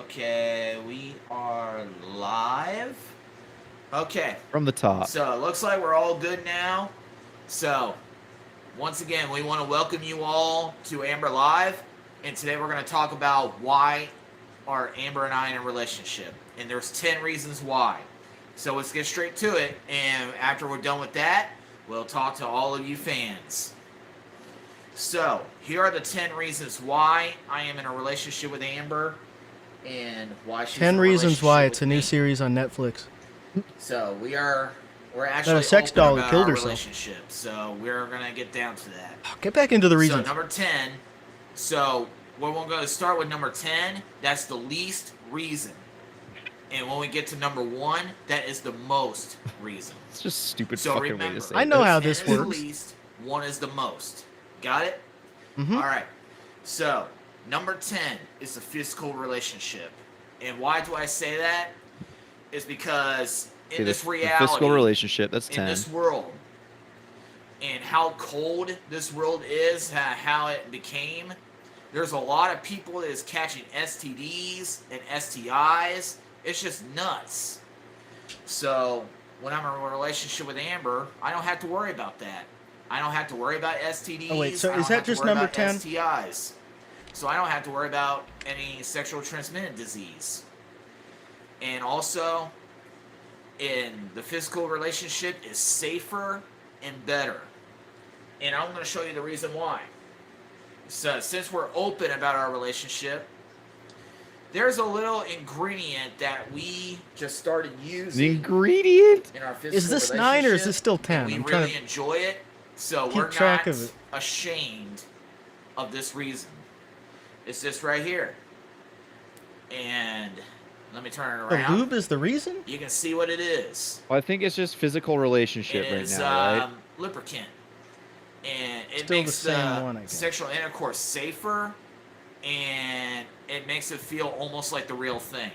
Okay, we are live. Okay. From the top. So it looks like we're all good now. So, once again, we want to welcome you all to Amber Live. And today we're going to talk about why are Amber and I in a relationship. And there's 10 reasons why. So let's get straight to it. And after we're done with that, we'll talk to all of you fans. So, here are the 10 reasons why I am in a relationship with Amber. And why she's 10 in a reasons why relationship it's with a new me. series on Netflix. So we're actually a sex open doll about killed our herself. relationship. So we're gonna get down to that. Get back into the reasons. So number 10. So we're going to start with number 10. That's the least reason. And when we get to number 1, that is the most reason. It's just a stupid So fucking remember, way to say I know how 10 this is the works. least, 1 is the most. Got it? Mm-hmm. All right. So number 10 is the physical relationship. And why do I say that? Is because in this reality, the physical relationship, that's 10. in this world, and how cold this world is, how it became, there's a lot of people that is catching STDs and STIs. It's just nuts. So when I'm in a relationship with Amber, I don't have to worry about that. I don't have to worry about STDs. Oh, wait, so I don't is that have to just worry number about 10? STIs. So I don't have to worry about any sexual transmitted disease. And also, in the physical relationship is safer and better. And I'm going to show you the reason why. So since we're open about our relationship, there's a little ingredient that we just started using. The ingredient? In our physical Is this 9 or is this still 10? We I'm really trying to enjoy it, so keep we're track not of it. ashamed of this reason. It's this right here. And let me turn it The around. lube is the reason? You can see what it is. Well, I think it's just physical relationship It right is now, right? lubricant. And it Still makes the same one, I guess. sexual intercourse safer, and it makes it feel almost like the real thing.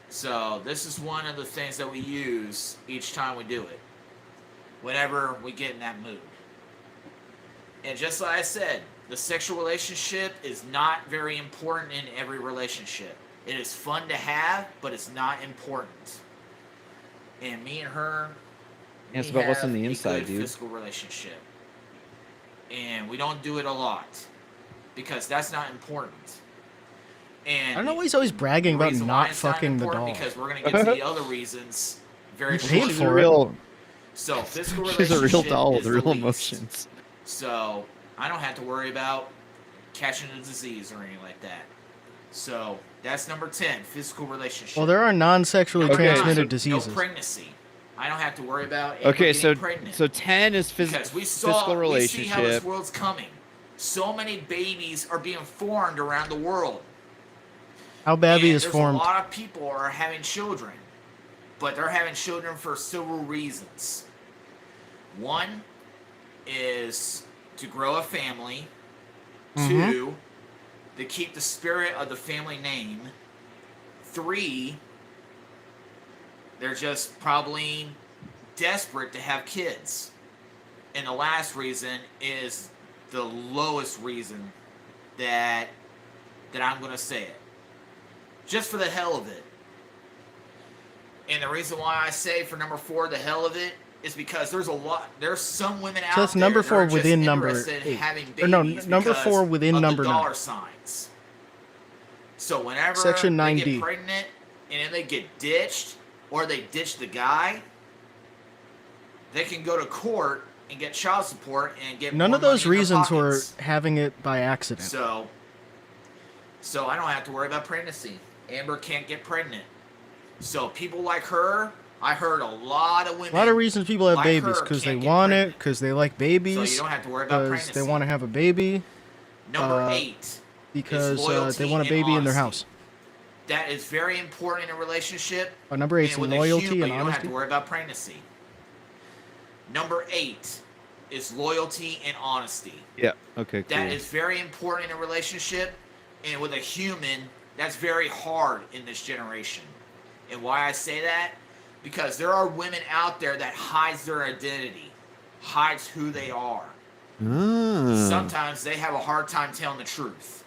So this is one of the things that we use each time we do it, whenever we get in that mood. And just like I said, the sexual relationship is not very important in every relationship. It is fun to have, but it's not important. And me and her, Yeah, it's we about what's on have the a inside, good dude. physical relationship. And we don't do it a lot, because that's not important. And I don't know why he's always bragging the about reason why not it's fucking the important, doll. Because we're going to get to the other reasons very You paid shortly. She's a for it. real, So physical she's a relationship real doll with is the real least. emotions. So I don't have to worry about catching a disease or anything like that. So that's number 10, physical relationship. Well, there are non-sexually Number 9, transmitted diseases. No pregnancy. I don't have to worry about Okay, getting so pregnant. so 10 is Because we physical see how this relationship. world's coming. So many babies are being formed around the world. How Babby And is there's formed. a lot of people are having children, but they're having children for several reasons. One is to grow a family. Mhm. 2, to keep the spirit of the family name. 3, they're just probably desperate to have kids. And the last reason is the lowest reason that I'm going to say it. Just for the hell of it. And the reason why I say for number 4, the hell of it, is because there's some women out So that's there number that 4 are just within number interested in 8. having Or no, babies number because 4 within of number the 9. dollar signs. So whenever Section they 9D. get pregnant and then they get ditched, or they ditch the guy, they can go to court and get child support and get None more of those money in their reasons were pockets. having it by accident. So I don't have to worry about pregnancy. Amber can't get pregnant. So people like her, I heard a lot of women. A lot of reasons people have like babies, her because they can't get want it, pregnant. because they like babies, So you don't have to worry about because pregnancy. they want to have a baby, Number 8. because loyalty they want a and baby in their honesty. house. That is very important in a relationship. Number 8 is And with a loyalty human, and you don't have honesty. to worry about pregnancy. Number 8 is loyalty and honesty. Yeah. Okay. Cool. That is very important in a relationship, and with a human, that's very hard in this generation. And why I say that? Because there are women out there that hides their identity, hides who they are. Ah. Sometimes they have a hard time telling the truth.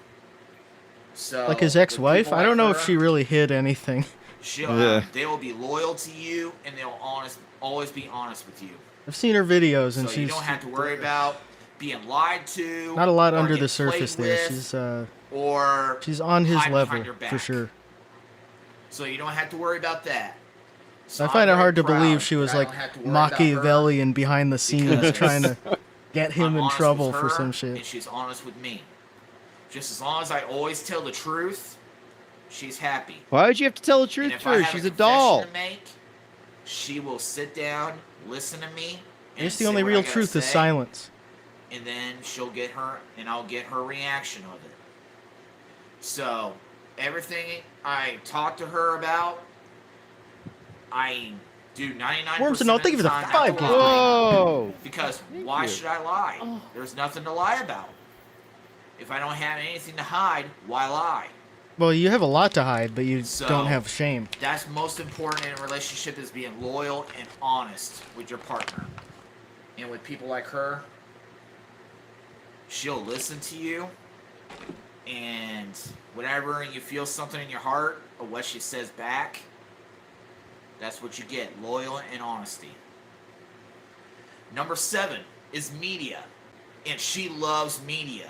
So Like his with ex-wife? people I don't like know if her, she really hid anything. Yeah. they will be loyal to you, and they'll always be honest with you. I've seen her videos, and So she's you don't have to worry about being lied to. not a lot or under get the surface played there. with, or She's on his hide level behind your for back. sure. So you don't have to worry about that. So I I'm find it very hard to proud believe she that was I like don't have to worry about her. Machiavellian behind the scenes, because trying to get him I'm in honest trouble with for her, some shit. and she's honest with me. Just as long as I always tell the truth, she's happy. Why would you have to tell the And truth if to I her? have She's a a confession doll. to make, she will sit down, listen to me, I and guess the say only what I real gotta truth is say, silence. and then I'll get her reaction of it. So everything I talk to her about, I do 99% Worms and all, of thank you the for the time 5 not to gift. lie. Whoa! Because Thank why you. should I lie? Oh. There's nothing to lie about. If I don't have anything to hide, why lie? Well, you have a lot to hide, but you So- don't have shame. That's most important in a relationship, is being loyal and honest with your partner. And with people like her, she'll listen to you, and whenever you feel something in your heart or what she says back, that's what you get, loyal and honesty. Number 7 is media, and she loves media.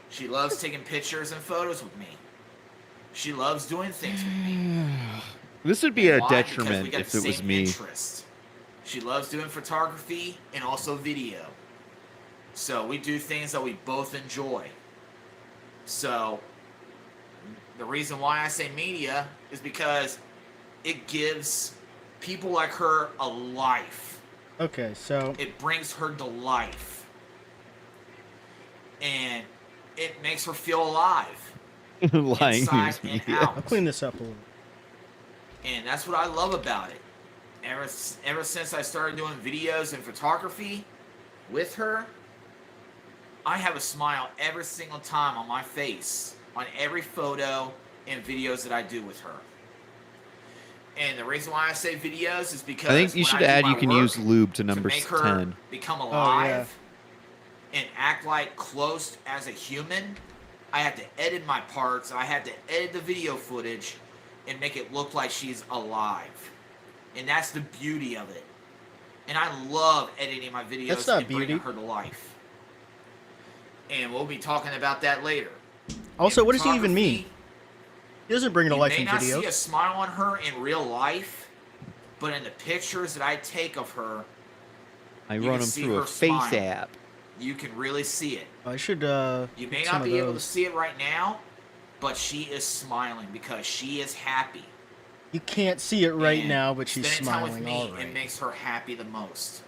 She loves taking pictures and photos with me. She loves doing things with me. This would be a Why? Because we detriment got if the it was same me. interest. She loves doing photography and also video. So we do things that we both enjoy. So the reason why I say media is because it gives people like her a life. Okay, so It brings her to life. And it makes her feel alive. Lying Inside news and media. out. I'll clean this up a little. And that's what I love about it. Ever since I started doing videos and photography with her, I have a smile every single time on my face on every photo and videos that I do with her. And the reason why I say videos is because I think you when should I do add my you can work use lube to number make her 10. become yeah. alive and act like close as a human, I have to edit my parts. I have to edit the video footage and make it look like she's alive. And that's the beauty of it. And I love editing my videos That's not and bringing beauty. her to life. And we'll be talking about that later. Also, In what does he even mean? photography, He doesn't bring it to you life may in not video. see a smile on her in real life, but in the pictures that I take of her, I you run can them see through a her face smile. app. You can really see it. I should You may get some not of be able to those. see it right now, but she is smiling because she is happy. You can't see it right And now, but she's spending time with smiling. me, All it right. makes her happy the most.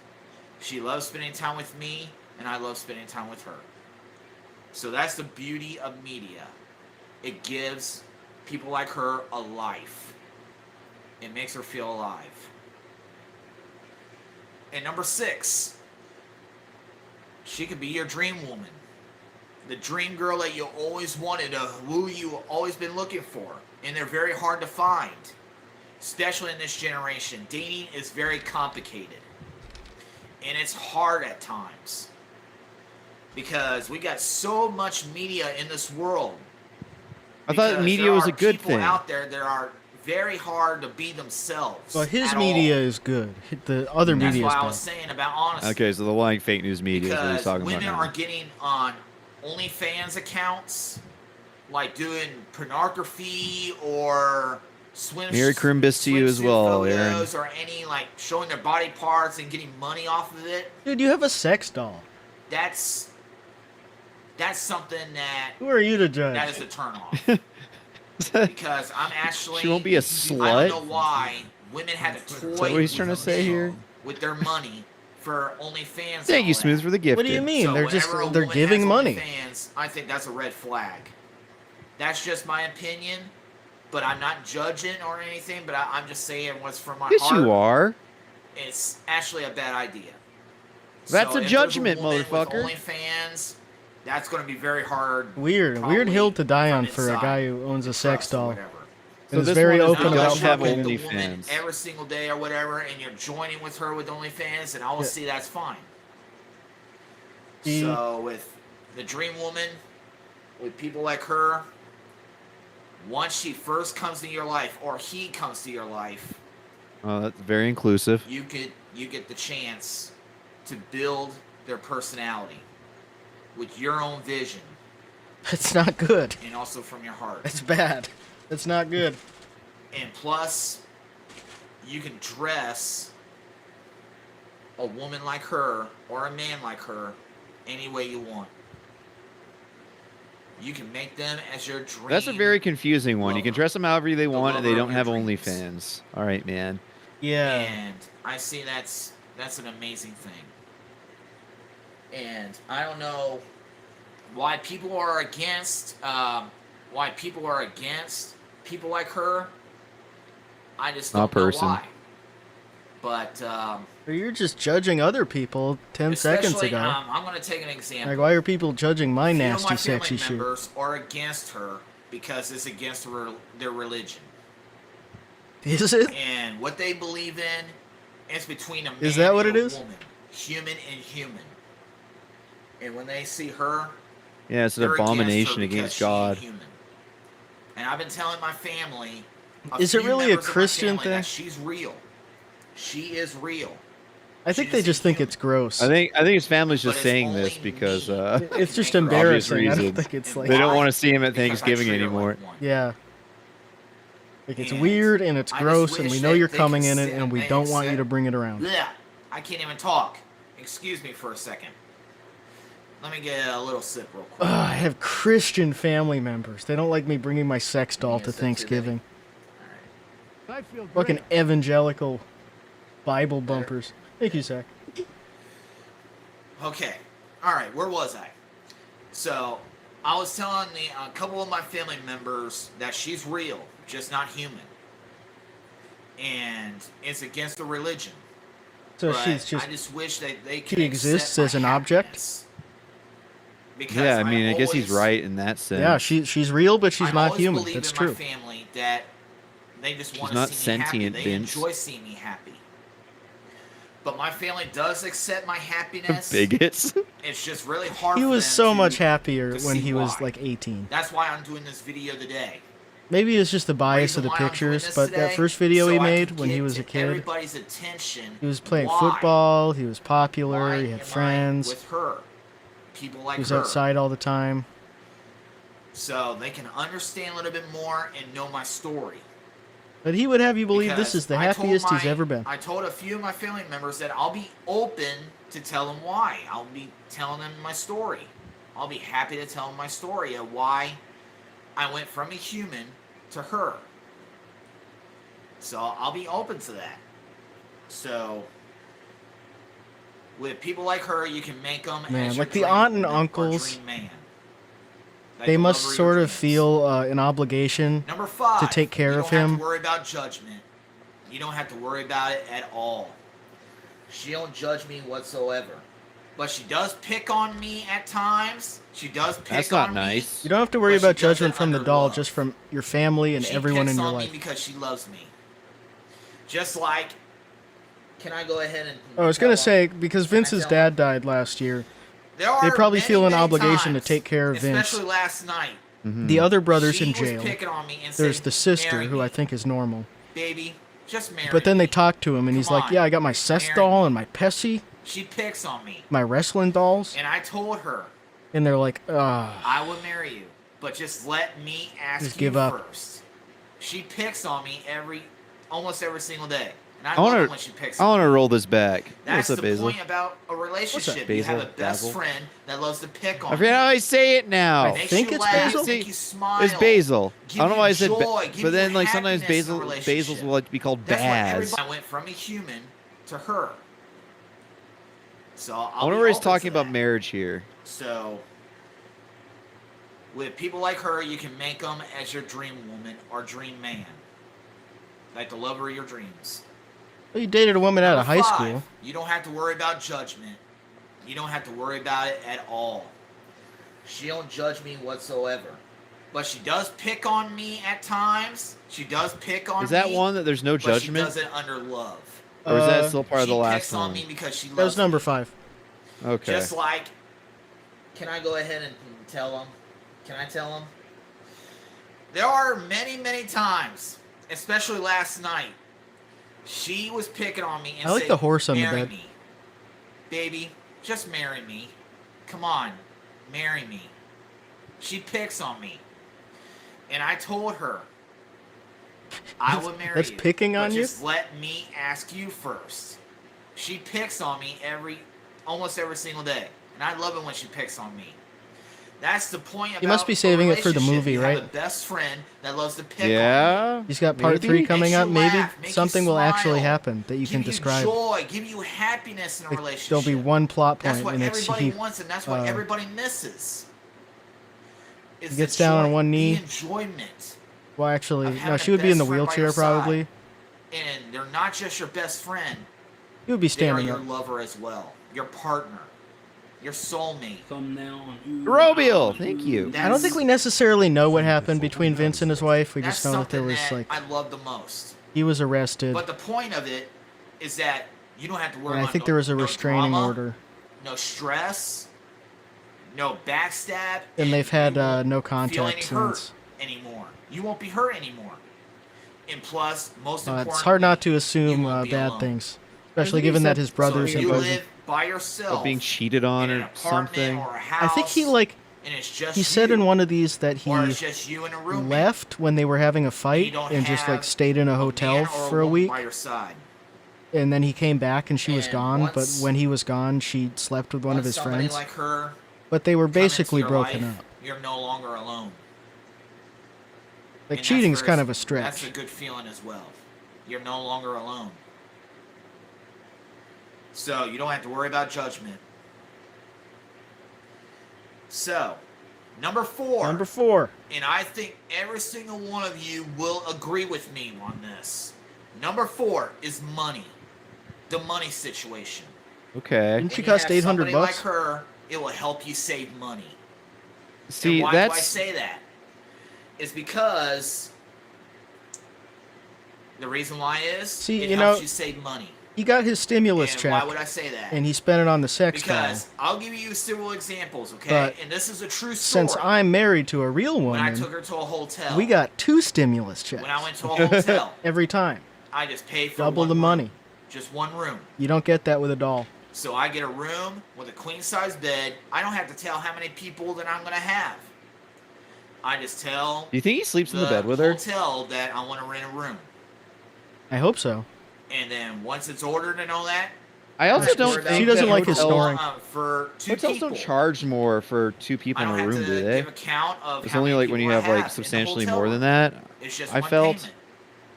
She loves spending time with me, and I love spending time with her. So that's the beauty of media. It gives people like her a life. It makes her feel alive. And number 6, she could be your dream woman. The dream girl that you always wanted, who you always been looking for. And they're very hard to find. Especially in this generation. Dating is very complicated. And it's hard at times. Because we got so much media in this world. I thought Because media there was are a good people thing. out there that are very hard to be themselves. Well, his at media all. is good. The other That's media is why I bad. was saying about honesty. Okay, so the lying fake news media is what he's Because talking women about are now. getting on OnlyFans accounts, like doing pornography or Merry Crimbus to you as swimsuit well, Aaron. photos, or any like showing their body parts and getting money off of it. Dude, you have a sex doll. That's something that Who are you to judge? is a turn off. Because I'm actually She won't be a I slut? don't know why women had to toy what he's trying to say here? with their money for OnlyFans. and Thank you, all Smooth, that. for the gift. What do you mean? So they're just whenever a they're woman giving has money. OnlyFans, I think that's a red flag. That's just my opinion, but I'm not judging or anything. But I'm just saying what's from my Yes, heart. you are. It's actually a bad idea. That's So a if there's judgment, woman with motherfucker. OnlyFans, that's going to be very hard. Weird probably hill to die from on for a inside guy who owns a to sex trust or doll. whatever. So And is this very one is open not about just have fucking. the woman OnlyFans. every single day or whatever, and you're joining with her with OnlyFans, and I will Yeah. see that's fine. The- So with the dream woman, with people like her, once she first comes to your life, or he comes to your life, Oh, that's very inclusive. you get the chance to build their personality with your own vision That's not good. and also from your heart. That's bad. That's not good. And plus, you can dress a woman like her or a man like her any way you want. You can make them as your dream. That's a very confusing one. You can lover. dress them however they want, and they lover don't of have your dreams. OnlyFans. All right, man. Yeah. And I see that's an amazing thing. And I don't know why people are against people like her. I just don't know why. But Or you're just judging other people 10 seconds ago. I'm going to take an example. Like, why are people judging my Few of nasty, my sexy family shit? members are against her because it's against their religion. Is it? And what they believe in is between a man Is that what and it a is? woman. Human and human. And when they see her, Yeah, it's an they're abomination against against her because God. she's human. And I've been telling my family, Is it few really a members of my Christian family, that thing? she's real. She is real. I think She they is just think human. it's gross. I think his family's But just it's saying this only because me. It's just For obvious embarrassing. I don't reasons. think it's like... they don't Why? want to see him at Because I Thanksgiving treat her anymore. like one. Yeah. Like, it's And weird and it's I just gross and wish we know that you're they coming could in it sit and we and don't want you sit- to bring it around. Blech, I can't even talk. Excuse me for a second. Let me get a little sip real quick. I have Christian family members. They don't like me bringing my sex doll Yeah, to so Thanksgiving. All right. I feel Fucking great. evangelical Bible bumpers. Thank you, Zach. Okay. All right. Where was I? So, I was telling a couple of my family members that she's real, just not human. And it's against the religion. So But she's just... I just wish that they could she exists accept as my an object? happiness. Because Yeah, I mean, I guess he's always- right in that sense. Yeah, she's real, but she's I not always human. believe That's in true. my family that they just want not to see me happy. sentient, They Vince. enjoy seeing me happy. But my family does accept my happiness. Bigots. It's just really hard. He for was them so to- much happier to when see he was why. like 18. That's why I'm doing this video today. Maybe it's just the bias of Reason the why I'm doing pictures, this but that today, first video so he I made can when he get was a to kid, everybody's attention. he was playing why. football, he was popular, Why he am had I friends, with her. People like he was her. outside all the time. So they can understand a little bit more and know my story. But he would have you believe this Because is the I told happiest he's ever been. I told a few of my family members that I'll be open to tell them why. I'll be telling them my story. I'll be happy to tell them my story of why I went from a human to her. So I'll be open to that. So with people like her, you can make them Man, as your like the dream aunt and woman or uncles, dream man. Like They the must lover of sort your of dreams. feel an obligation. Number 5, to take care of You don't him. have to worry about judgment. You don't have to worry about it at all. She don't judge me whatsoever. But she does pick on me at times. She does pick That's on not nice. You don't have to worry But she about does judgment it from the under doll, love. just from your family and She everyone picks in your on life. me because she loves me. Just like, can I go ahead and... I was gonna tell say, them? because Can I Vince's tell dad died last year, There are they probably many, feel an many obligation to times, take care of Vince. especially last night. Mhm. the other brother's she in was jail. picking on me and There's said, the sister, "Marry who me, I think is normal. baby, just marry But then they me." talk to him, and he's Come like, on, yeah, I got my sex marry doll me. and my Pessy, She picks on me. my wrestling dolls. And I told her, And they're like, I would marry you, but just let me ask Just you give up. first. She picks on me almost every single day. And I I love wanna- it when she picks I on want me. to roll this back. That's What's up, the Basil? point about a relationship. Basil? You have a best Basil? friend that loves to pick on I forget how I say it now. I Makes think you it's laugh, Basil? make you smile. It's Basil. Give I don't know why I you said, joy, give but then you like sometimes happiness in a Basil's relationship. will like to be called That's why Baz. everybody went from a human to her. So I I'll wonder be where he's open to talking about that. marriage here. So, with people like her, you can make them as your dream woman or dream man. Like the lover of your dreams. well, you dated a woman out of high Number 5, school. You don't have to worry about judgment. You don't have to worry about it at all. She don't judge me whatsoever. But she does pick on me at times. She does pick on me. Is that one that there's no But judgment? she does it under love. Or is that Uh, still part of She the last picks on one? me because she loves That was number me. 5. Okay. Just like, can I go ahead and tell them? Can I tell them? There are many, many times, especially last night, she was picking on me and I like saying, the horse on the marry bed. me. Baby, just marry me. Come on, marry me. She picks on me. And I told her, I will marry That's you. picking on but you? just let me ask you first. She picks on me almost every single day. And I love it when she picks on me. That's the point about You must be saving it for the relationship. movie, You right? have a best friend that loves to pick on you. Yeah. He's got part Maybe? 3 coming Makes up. you Maybe laugh, make you something will actually smile, happen that you can describe. Give you joy, give you happiness in a Like, relationship. there'll be one plot point, That's what and it's everybody he wants, and that's what everybody misses. he gets down on one knee. The enjoyment. Well, actually, of no, having she a would be in the best friend by wheelchair your side. probably. And they're not just your best friend. He would be They are standing your up. lover as well. Your partner. Your soulmate. From now on. Robiel, thank you. I don't think we necessarily know what happened between Vince and his wife. We That's just know that there something was that like I love the most. he was arrested, But the point of it is that you don't have to worry and I about think there was a no restraining drama, order, no stress, no backstab, and they've had you won't no feel contact any hurt since. anymore. You won't be hurt anymore. And plus, most importantly, It's hard not to you assume won't be bad alone. things, I especially think he given that said- his So brothers if and you brothers. live by yourself Of being cheated on in an or apartment something. or a house, I think he like and it's just he said you, in one of these that he or it's just you and a roommate. left when they were having a You fight don't and just like have stayed in a man hotel or for a woman week, by your side. and then he came back and she was And gone. But once- when he was gone, she slept with one of Once his somebody friends. like her But they were come into basically your broken life, up. You're no longer alone. Like And cheating's that's kind very- of a stretch. That's a good feeling as well. You're no longer alone. So you don't have to worry about judgment. So, number 4. Number 4. And I think every single one of you will agree with me on this. Number 4 is money. The money situation. Okay. Didn't she And you cost have 800 somebody bucks? like her, it will help you save money. See, and why do I that's say that? It's because the reason why is See, it you helps know, you save money. He got his stimulus And check, why would I say that? and he spent it on the sex doll. Because I'll give you several examples, okay? But And this is a true story. Since I'm married to a real when I woman, took her to a hotel, we got 2 stimulus checks when I went to a hotel, every time. I just paid for Double one the room. money. Just one room. You don't get that with a doll. So I get a room with a queen size bed. I don't have to tell how many people that I'm gonna have. I just tell Do you think he sleeps in the bed with her? hotel that I want to rent a room. I hope so. And then once it's ordered and all that, I also She don't doesn't think doesn't that like his hotels- snoring. For 2 Hotels people. don't charge more for 2 people I in don't a have room, to do they? give account of It's how only many like when you people I have like in the substantially hotel more room. than that. It's just I one felt- payment.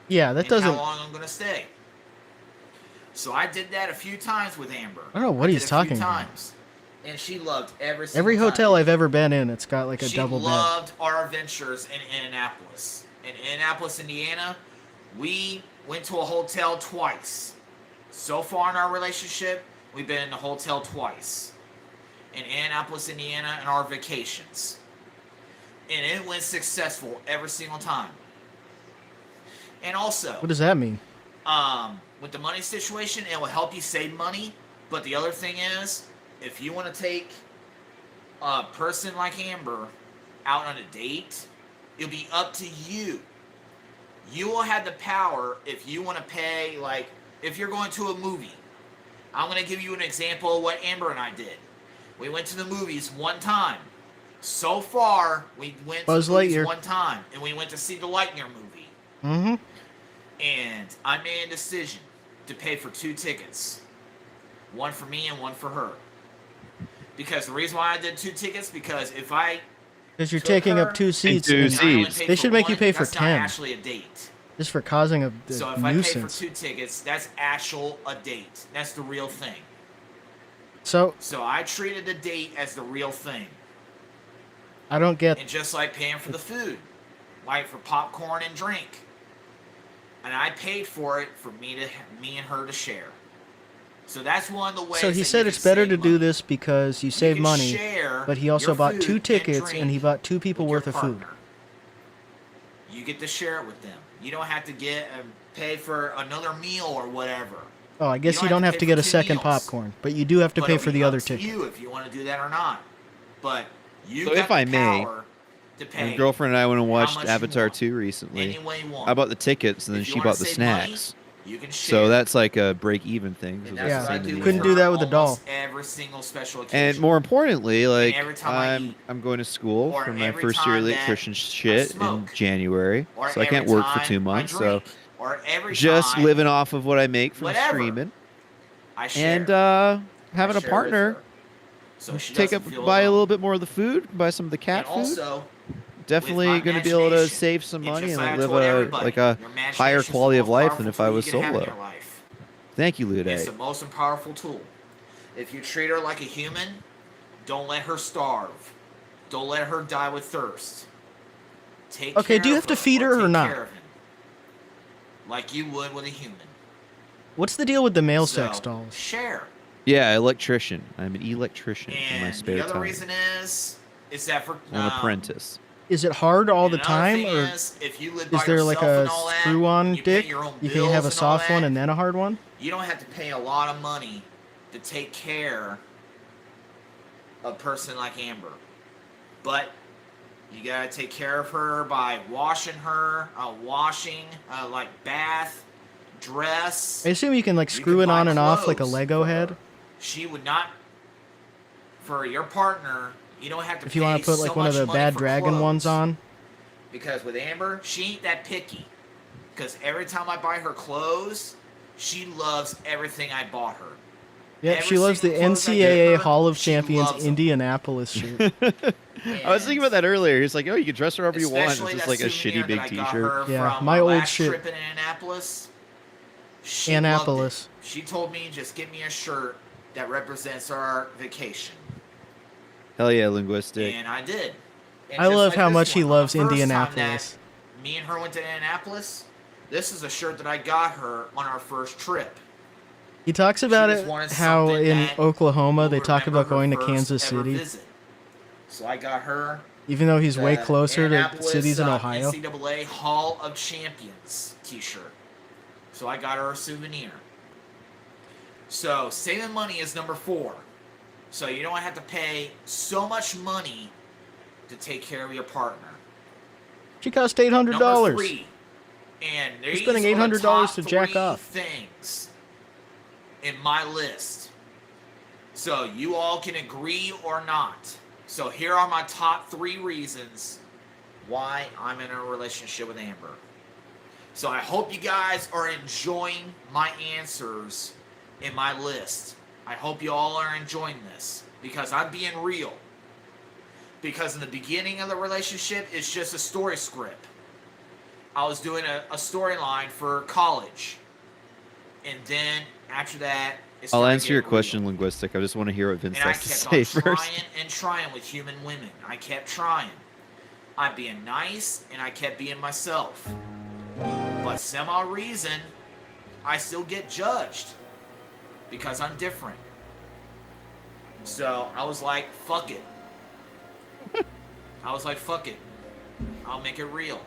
Yeah, that And doesn't. how long I'm gonna stay. So I did that a few times with Amber. I don't know what did he's a few talking about. times. And she loved every single Every time. hotel I've ever been in, it's got like a She double bed. loved our adventures in Indianapolis. In Indianapolis, Indiana, we went to a hotel twice. So far in our relationship, we've been in the hotel twice. In Indianapolis, Indiana, and our vacations. And it went successful every single time. And also, What does that mean? with the money situation, it will help you save money. But the other thing is, if you want to take a person like Amber out on a date, it'll be up to you. You will have the power if you want to pay, like, if you're going to a movie. I'm going to give you an example of what Amber and I did. We went to the movies one time. So far, we went Buzz to the movies Lightyear. one time, and we went to see the Lightyear movie. Mm-hmm. And I made a decision to pay for 2 tickets. One for me and one for her. Because the reason why I did 2 tickets, because if I Because you're took taking her up 2 seats. two and seats. I only paid They for should make you one, pay for that's 10. not actually a date. Just for causing a So if I pay for nuisance. 2 tickets, that's actual a date. That's the real thing. So So I treated the date as the real thing. I don't get. And just like paying for the food, like for popcorn and drink. And I paid for it for me and her to share. So that's one of the ways. So he that said you it's can better save to do money. this because you You save can money, share but he also your bought food 2 tickets and he drink bought 2 people with your worth of food. partner. You get to share it with them. You don't have to get and pay for another meal or whatever. Oh, I guess you don't don't have have to to pay get for a 2 second meals. popcorn, but you do have to But pay it'll for be the up other to ticket. you if you want to do that or not. But you So got if I the may, power to pay. My girlfriend and I went and how watched much you Avatar want. 2 recently. Any way you want. I bought the tickets, and then If you she wanna bought the save money, snacks. you can share. So that's like a break-even thing. 'cause And it that's was what the I same do in the Couldn't end. do that with a doll. almost every single special occasion. And more importantly, like every time I eat. I'm going to school Or for my every first year time that electrician I shit in smoke. January, Or so I every can't work for time 2 I months. So drink. Or every just time living off of what I make from whatever. streaming, I share. and having I a share with partner her. So she take doesn't up feel buy a alone. little bit more of the food, buy some of the cat And food. also, Definitely with my going to be able to imagination, save some it's money just and like I live told a everybody, like a your imagination's higher the quality of most life powerful than if I tool was you can have in solo. your life. Thank you, It's Lude. the most powerful tool. If you treat her like a human, don't let her starve. Don't let her die with thirst. Take Okay, care do you of have to feed her or take not? care of him. Like you would with a human. What's the deal with the male So, sex dolls? share. Yeah, electrician. I'm an electrician in my And spare the other time. reason is that for I'm an apprentice. Is it hard all and the another time, thing or is, if you live by is there like yourself a and all that, screw-on you pay dick? your own You can have bills a and all soft one that, and then a hard one? you don't have to pay a lot of money to take care of a person like Amber. But you gotta take care of her by washing her, like bath, dress. I assume you can like You screw can it buy on and off like a clothes Lego for her. head. She would not. For your partner, you don't have to. If you want to put so like one of much the money Bad for Dragon clothes. ones on. Because with Amber, she ain't that picky. Because every time I buy her clothes, she loves everything I bought her. Yep, Every she loves the single clothes I give NCAA her, Hall of she Champions loves 'em. Indianapolis shirt. I was thinking about that earlier. He's like, oh, you can dress her however you want. It's Especially just that like a souvenir shitty big that I got t-shirt. her Yeah, from my our old last shit. trip in Annapolis. She Annapolis. loved it. She told me, just give me a shirt that represents our vacation. Hell yeah, linguistic. And I did. And I just love like how this much he one, on the loves first time Indianapolis. that me and her went to Annapolis. This is a shirt that I got her on our first trip. He talks about just it wanted how something in that Oklahoma they will talk remember about going to her Kansas first ever City, visit. So I got her even though he's way the closer to Annapolis, cities in Ohio. NCAA Hall of Champions t-shirt. So I got her a souvenir. So saving money is number 4. So you don't have to pay so much money to take care of your partner. She cost $800. Number 3. And You're spending these are the $800 top to jack 3 off. things in my list. So you all can agree or not. So here are my top 3 reasons why I'm in a relationship with Amber. So I hope you guys are enjoying my answers in my list. I hope you all are enjoying this because I'm being real. Because in the beginning of the relationship, it's just a story script. I was doing a storyline for college. And then after that, it I'll started answer your getting question, real. linguistic. I just want to hear what Vince And I has to kept say on first. trying and trying with human women. I kept trying. I'm being nice and I kept being myself. But some odd reason, I still get judged because I'm different. So I was like, fuck it. Fuck it. I'll make it real.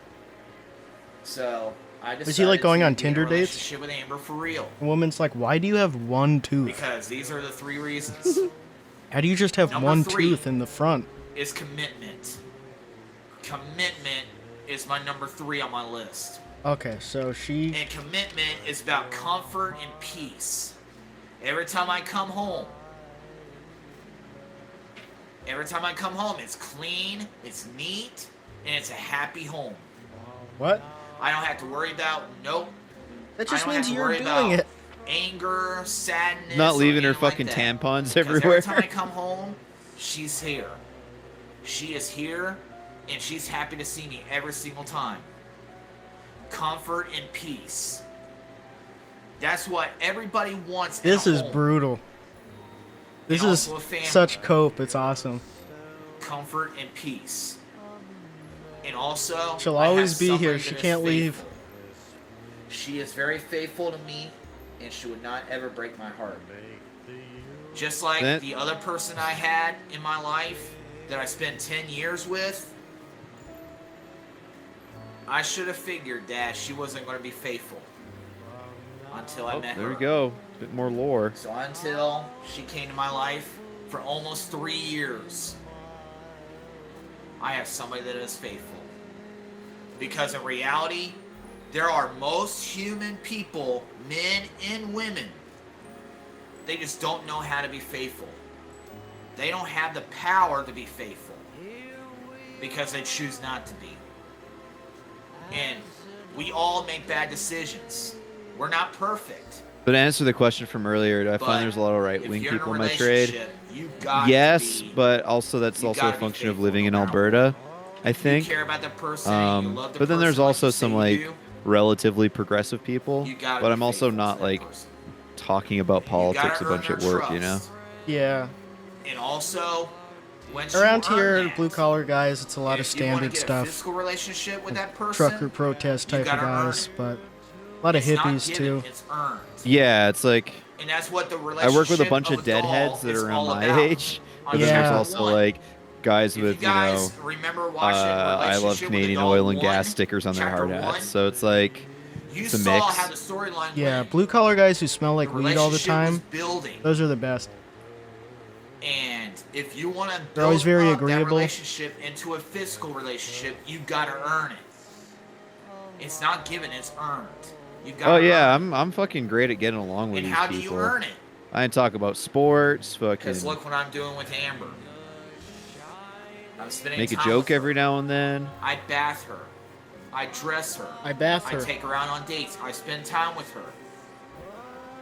So I decided Was he like going to on be in a Tinder dates? relationship with Amber for real. A woman's like, why do you have one tooth? Because these are the 3 reasons. How do you just have Number one 3. tooth in the front? Is commitment. Commitment is my number 3 on my list. Okay, so she... And commitment is about comfort and peace. Every time I come home, it's clean, it's neat, and it's a happy home. What? I don't have to worry about, nope. That I just don't means have to you're worry doing about it. anger, sadness, Not or leaving her anything like fucking that. tampons Because everywhere. every time I come home, she's here. She is here, and she's happy to see me every single time. Comfort and peace. That's what everybody wants in This a is home. brutal. This And is also a family. such cope. It's awesome. Comfort and peace. And also, She'll I have always be somebody here. that She is can't leave. faithful. She is very faithful to me, and she would not ever break my heart. Just like That- the other person I had in my life that I spent 10 years with, I should have figured that she wasn't going to be faithful until I Oh, met her. there we go. A bit more lore. So until she came to my life for almost 3 years, I have somebody that is faithful. Because in reality, there are most human people, men and women, they just don't know how to be faithful. They don't have the power to be faithful because they choose not to be. And we all make bad decisions. We're not perfect. But to answer the question from earlier, do I find there's a lot of right-wing people in my trade? Yes, but also that's also a function of living in Alberta, I think. You care about the person, you love the but then there's person also like some you like do, relatively progressive people. But I'm also not like person. talking about politics a bunch at work, you know? Yeah. And also, once Around you earn here, that, blue collar guys, it's a lot of if you wanna standard get a stuff. physical relationship with that person, Trucker protest type you of gotta earn guys, it. but a lot of It's not hippies given, too. It's earned. Yeah, it's like And that's what the I relationship work with a bunch of a doll deadheads that is are around all my about. age, On but then there's Yeah. also one. like guys If with, you guys remember watching I love Relationship with a Canadian Doll oil and 1, gas stickers on their Chapter hard 1, hats. So it's like you it's a saw mix. how the storyline Yeah, went. blue collar guys who smell like The weed all the relationship was time, building. those are the best. And if you want to They're always build very up that agreeable. relationship into a physical relationship, you gotta earn it. It's not given; it's earned. You gotta Oh yeah, earn I'm fucking great at getting along it. with And these how do people. you earn it? I talk about sports, fucking Because look what I'm doing with Amber. I'm spending make a time joke with her. every now and then. I bath her. I dress her. I bath I her. take her out on dates. I spend time with her.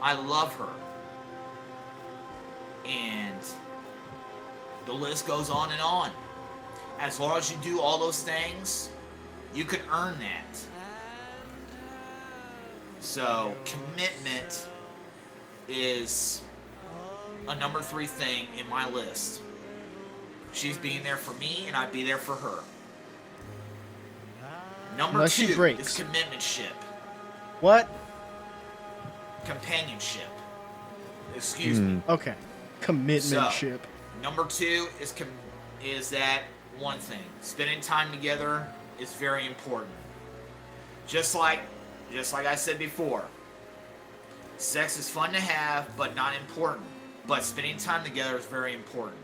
I love her. And the list goes on and on. As long as you do all those things, you can earn that. So, commitment is a number 3 thing in my list. She's being there for me, and I'd be there for her. Number Unless she 2 breaks. is commitmentship. What? Companionship. Excuse me. Okay. Commitmentship. Number 2 is that one thing. Spending time together is very important. Just like I said before, sex is fun to have, but not important. But spending time together is very important.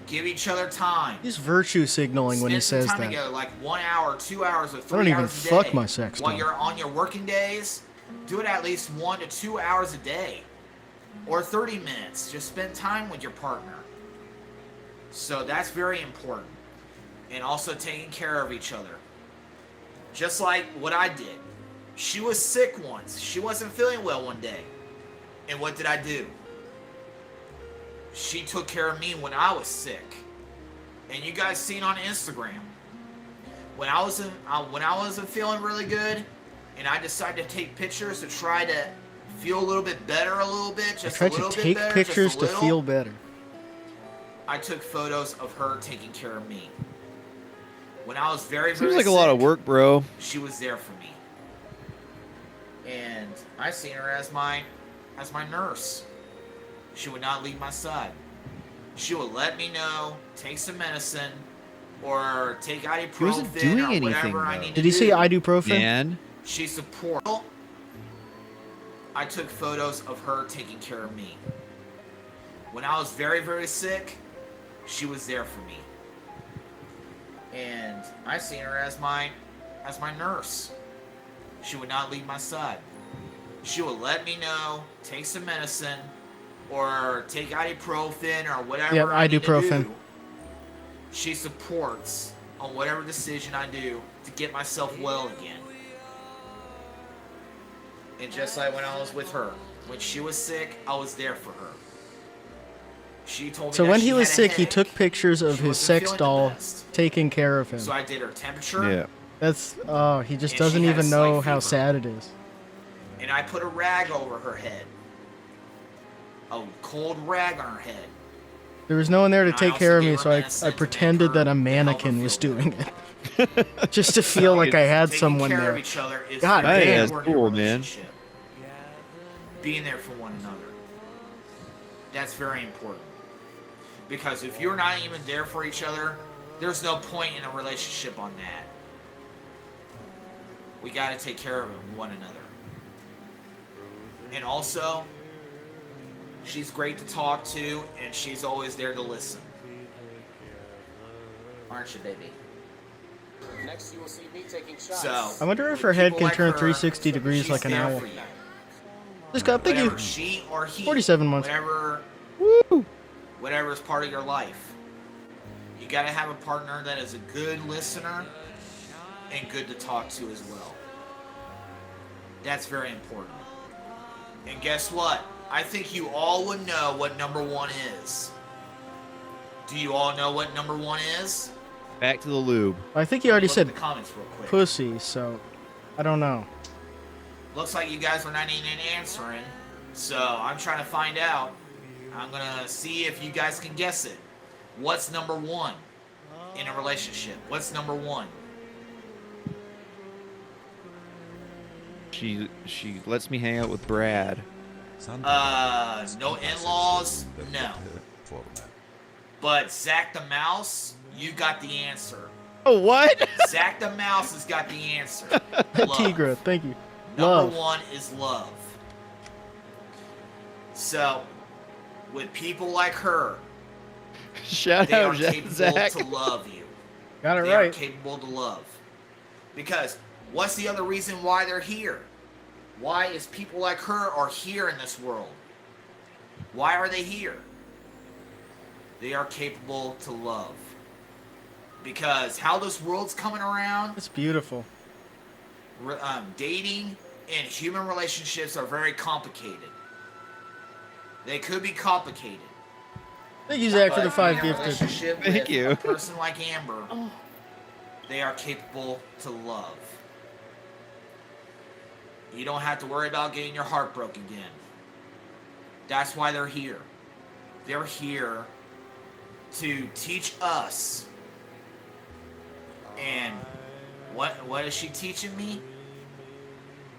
Give each other time. He's virtue signaling when he Spend says some time that. together, like 1 hour, 2 hours, or 3 don't even hours a fuck day. my sex While doll. you're on your working days, do it at least 1 to 2 hours a day. Or 30 minutes. Just spend time with your partner. So that's very important. And also taking care of each other. Just like what I did. She was sick once. She wasn't feeling well one day. And what did I do? She took care of me when I was sick. And you guys seen on Instagram. When I wasn't feeling really good, and I decided to take pictures to try to feel a little bit better a little bit, I just a tried to little bit take better, pictures just a to little. feel better. I took photos of her taking care of me. When I was very, very Seems like a lot of sick, work, bro. she was there for me. And I seen her as my nurse. She would not leave my side. She would let me know, take some medicine, or take wasn't ibuprofen doing or anything, whatever I though. need to Did do. he say ibuprofen? Man. She supported. I took photos of her taking care of me. When I was very, very sick, she was there for me. And I seen her as my nurse. She would not leave my side. She would let me know, take some medicine, or take ibuprofen or whatever Yep, I need to ibuprofen. do. She supports on whatever decision I do to get myself well again. And just like when I was with her, when she was sick, I was there for her. She told me So that when she he was had a sick, he headache. took pictures of She his wasn't sex feeling the doll best. taking care of him. So I did her temperature. Yeah. That's he just And doesn't she had a even know slight how fever. sad it is. And I put a rag over her head. A cold rag on her head. There was no one there to And I take also care of gave me, her so I medicine to make pretended her- that a to help her mannequin was feel doing it. Just to feel like I had Taking someone care there. of each other is God very damn. important That's in a cool, man. relationship. Being there for one another. That's very important. Because if you're not even there for each other, there's no point in a relationship on that. We got to take care of one another. And also, she's great to talk to, and she's always there to listen. Aren't you, baby? Next, you will see me taking shots. So, I wonder if her head can like turn her, 360 degrees she's like an there owl. for you. This guy, thank Whatever you. she or he, 47 months. Whatever is part of your life. You got to have a partner that is a good listener and good to talk to as well. That's very important. And guess what? I think you all would know what number 1 is. Do you all know what number 1 is? Back to the lube. I think you already Look said at the comments real quick. pussy, so I don't know. Looks like you guys were not even answering, so I'm trying to find out. I'm going to see if you guys can guess it. What's number 1 in a relationship? What's number 1? She lets me hang out with Brad. No in-laws? No. But Zach the Mouse, you got the answer. Oh, what? Zach the Mouse has got the answer. Love. Tigra, thank you. Number Love. 1 is love. So, with people like her, Shout they are out, capable Zach. to love you. Got it They right. are capable to love. Because what's the other reason why they're here? Why is people like her are here in this world? Why are they here? They are capable to love. Because how this world's coming around, It's beautiful. dating and human relationships are very complicated. They could be complicated. Thank you, Zach, for But the 5 in a gifted. relationship Thank with you. a person like Amber, they are capable to love. You don't have to worry about getting your heart broken again. That's why they're here. They're here to teach us. And what is she teaching me?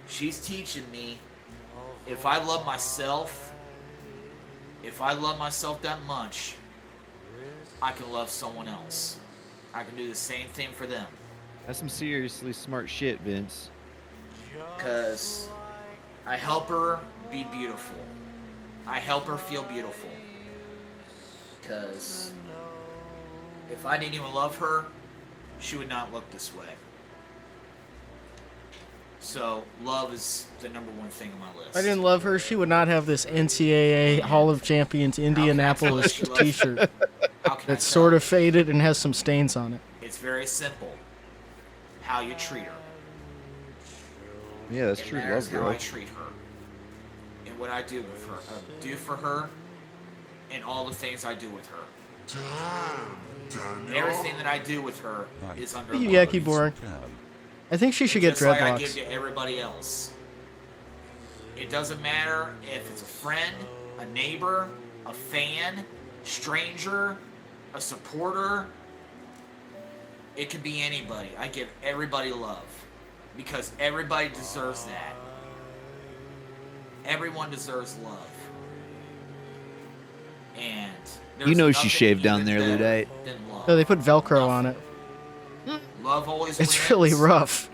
She's teaching me if I love myself that much, I can love someone else. I can do the same thing for them. That's some seriously smart shit, Vince. Because I help her be beautiful. I help her feel beautiful. Because if I didn't even love her, she would not look this way. So, love is the number 1 thing on my list. If I didn't love her, she would not have this NCAA Hall of Champions Indianapolis How can I tell t-shirt How can I that's tell? sort of faded and has some stains on it. It's very simple. How you treat her. Yeah, that's It true. matters Love, how I bro. treat her. And what I do with her. Do for her. And all the things I do with her. Everything that I do with her is under love. Yeah, keep boring. I think she should get Just like I give dreadlocks. to everybody else. It doesn't matter if it's a friend, a neighbor, a fan, stranger, a supporter. It could be anybody. I give everybody love. Because everybody deserves that. Everyone deserves love. And there's You know she nothing shaved down even there, better Ludite. than love. No, they put Velcro on it. Love always It's wins, really rough.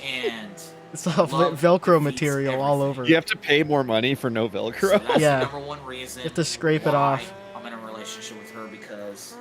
And It's all love Velcro defeats material all everything. over. You have to pay more money for no So Velcro. that's Yeah. the number 1 reason You have to scrape it why off. I'm in a relationship with her, because